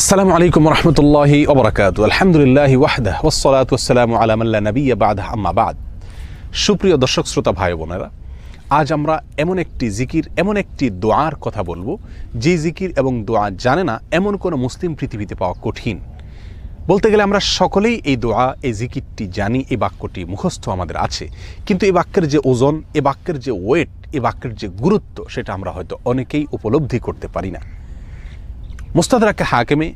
আসসালামু আলাইকুম রহমতুল্লাহি ওয়া বারাকাতুহু। আলহামদুলিল্লাহি ওয়াহদাহু ওয়াসসালাতু ওয়াসসালামু আলা মান লা নাবিয়্যা বা'দাহু, আম্মা বা'দ। সুপ্রিয় দর্শক শ্রোতা ভাই বোনেরা, আজ আমরা এমন একটি জিকির, এমন একটি দোয়ার কথা বলবো যে জিকির এবং দোয়া জানে না এমন কোনো মুসলিম পৃথিবীতে পাওয়া কঠিন। বলতে গেলে আমরা সকলেই এই দোয়া, এই জিকিরটি জানি, এই বাক্যটি মুখস্থ আমাদের আছে, কিন্তু এই বাক্যের যে ওজন, এই বাক্যের যে ওয়েট, এই বাক্যের যে গুরুত্ব, সেটা আমরা হয়তো অনেকেই উপলব্ধি করতে পারি না। মুস্তাদরাক হাকিমে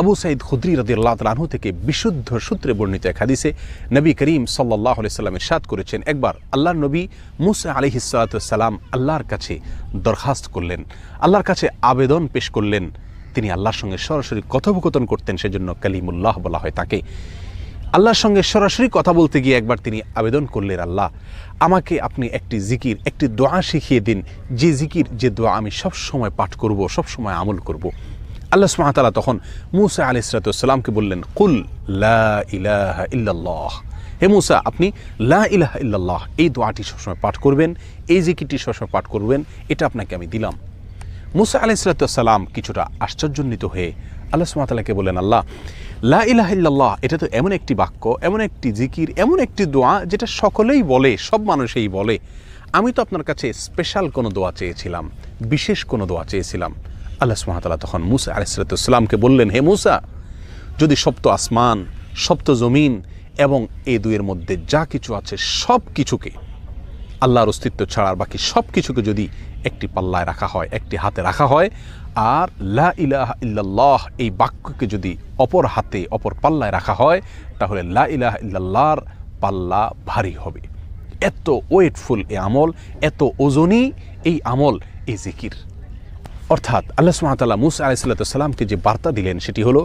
আবু সাঈদ খুদরি রাদিয়াল্লাহু তাআলা আনহু থেকে বিশুদ্ধ সূত্রে বর্ণিত এক হাদিসে নবী করিম সাল্লাল্লাহু আলাইহি সাল্লাম ইরশাদ করেছেন, একবার আল্লাহর নবী মুসা আলাইহিস সালাতু ওয়াস সালাম আল্লাহর কাছে দরখাস্ত করলেন, আল্লাহর কাছে আবেদন পেশ করলেন। তিনি আল্লাহর সঙ্গে সরাসরি কথোপকথন করতেন, সেজন্য কালিমুল্লাহ বলা হয় তাকে। আল্লাহর সঙ্গে সরাসরি কথা বলতে গিয়ে একবার তিনি আবেদন করলেন, আল্লাহ আমাকে আপনি একটি জিকির, একটি দোয়া শিখিয়ে দিন, যে জিকির, যে দোয়া আমি সবসময় পাঠ করব, সবসময় আমল করব। আল্লাহ সুবহানাহু ওয়া তাআলা তখন মূসা আলাইহিস সালাতু ওয়াস সালামকে বললেন, কুল লা ইলাহা ইল্লাল্লাহ, হে মূসা আপনি লা ইলাহা ইল্লাল্লাহ এই দোয়াটি সবসময় পাঠ করবেন, এই জিকিরটি সবসময় পাঠ করবেন, এটা আপনাকে আমি দিলাম। মূসা আলাইহিস সালাতু ওয়াস সালাম কিছুটা আশ্চর্যান্বিত হয়ে আল্লাহ সুবহানাহু ওয়া তাআলাকে বললেন, আল্লাহ লা ইলাহা ইল্লাল্লাহ এটা তো এমন একটি বাক্য, এমন একটি জিকির, এমন একটি দোয়া যেটা সকলেই বলে, সব মানুষই বলে। আমি তো আপনার কাছে স্পেশাল কোনো দোয়া চেয়েছিলাম, বিশেষ কোনো দোয়া চেয়েছিলাম। আল্লাহ সুবহানাহু ওয়া তাআলা তখন মূসা আলাইহিস সালাতু ওয়াস সালামকে বললেন, হে মূসা, যদি সপ্ত আসমান, সপ্ত জমিন এবং এই দুইয়ের মধ্যে যা কিছু আছে সব কিছুকে, আল্লাহর অস্তিত্ব ছাড়া বাকি সব কিছুকে যদি একটি পাল্লায় রাখা হয়, একটি হাতে রাখা হয়, আর লা ইলাহা ইল্লাল্লাহ এই বাক্যকে যদি অপর হাতে, অপর পাল্লায় রাখা হয়, তাহলে লা ইলাহা ইল্লাল্লাহর পাল্লা ভারী হবে। এত ওয়েটফুল এই আমল, এত ওজনী এই আমল, এই জিকির। অর্থাৎ আল্লাহ সুবহানাহু ওয়া তাআলা মূসা আলাইহিস সালাতু ওয়াস সালামকে যে বার্তা দিলেন সেটি হলো,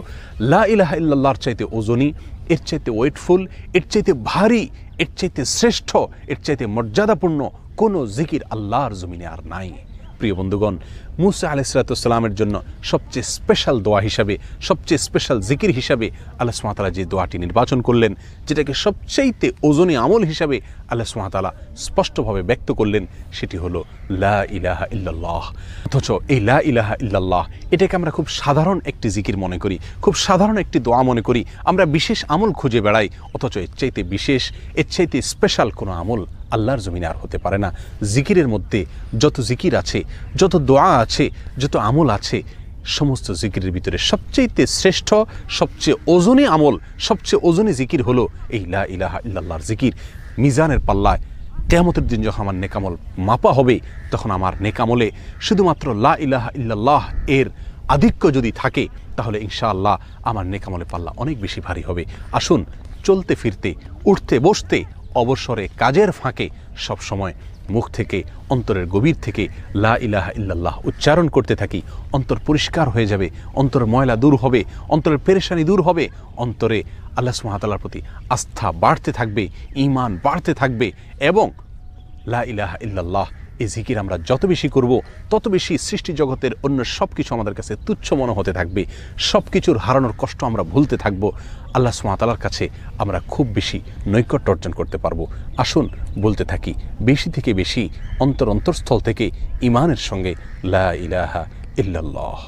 লা ইলাহা ইল্লাল্লাহর চাইতে ওজনী, এর চাইতে ওয়েটফুল, এর চাইতে ভারী, এর চাইতে শ্রেষ্ঠ, এর চাইতে মর্যাদাপূর্ণ কোনো জিকির আল্লাহর জমিনে আর নাই। প্রিয় বন্ধুগণ, মূসা আলাইহিস সালাতু ওয়াস সালামের জন্য সবচেয়ে স্পেশাল দোয়া হিসাবে, সবচেয়ে স্পেশাল জিকির হিসাবে আল্লাহ সুবহানাহু ওয়া তাআলা যে দোয়াটি নির্বাচন করলেন, যেটাকে সবচাইতে ওজনী আমল হিসাবে আল্লাহ সুবহানাহু ওয়া তাআলা স্পষ্টভাবে ব্যক্ত করলেন, সেটি হলো লা ইলাহা ইল্লাল্লাহ। অথচ এই লা ইলাহা ইল্লাল্লাহ এটাকে আমরা খুব সাধারণ একটি জিকির মনে করি, খুব সাধারণ একটি দোয়া মনে করি, আমরা বিশেষ আমল খুঁজে বেড়াই। অথচ এর চাইতে বিশেষ, এর চাইতে স্পেশাল কোনো আমল আল্লাহর জমিনে আর হতে পারে না। জিকিরের মধ্যে যত জিকির আছে, যত দোয়া আছে, যত আমল আছে, সমস্ত জিকিরের ভিতরে সবচেয়ে শ্রেষ্ঠ, সবচেয়ে ওজনী আমল, সবচেয়ে ওজনী জিকির হলো এই লা ইলাহা ইল্লাল্লাহর জিকির। মিজানের পাল্লায় কিয়ামতের দিন যখন আমার নেকামল মাপা হবে, তখন আমার নেকামলে শুধুমাত্র লা ইলাহা ইল্লাল্লাহ এর আধিক্য যদি থাকে, তাহলে ইনশাআল্লাহ আমার নেকামলে পাল্লা অনেক বেশি ভারী হবে। আসুন, চলতে ফিরতে, উঠতে বসতে, অবসরে, কাজের ফাঁকে সবসময় মুখ থেকে, অন্তরের গভীর থেকে লা ইলাহা ইল্লাল্লাহ উচ্চারণ করতে থাকি। অন্তর পরিষ্কার হয়ে যাবে, অন্তরের ময়লা দূর হবে, অন্তরের পেরেশানি দূর হবে, অন্তরে আল্লাহ সুবহানাহু ওয়া তাআলার প্রতি আস্থা বাড়তে থাকবে, ঈমান বাড়তে থাকবে। এবং লা ইলাহা ইল্লাল্লাহ এই জিকির আমরা যত বেশি করব, তত বেশি সৃষ্টি জগতের অন্য সব কিছু আমাদের কাছে তুচ্ছ মনে হতে থাকবে। সব কিছুর হারানোর কষ্ট আমরা ভুলতে থাকব। আল্লাহ সুবহানাহু ওয়া তাআলার কাছে আমরা খুব বেশি নৈকট্য অর্জন করতে পারবো। আসুন বলতে থাকি বেশি থেকে বেশি, অন্তরস্থল থেকে ঈমানের সঙ্গে লা ইলাহা ইল্লাল্লাহ।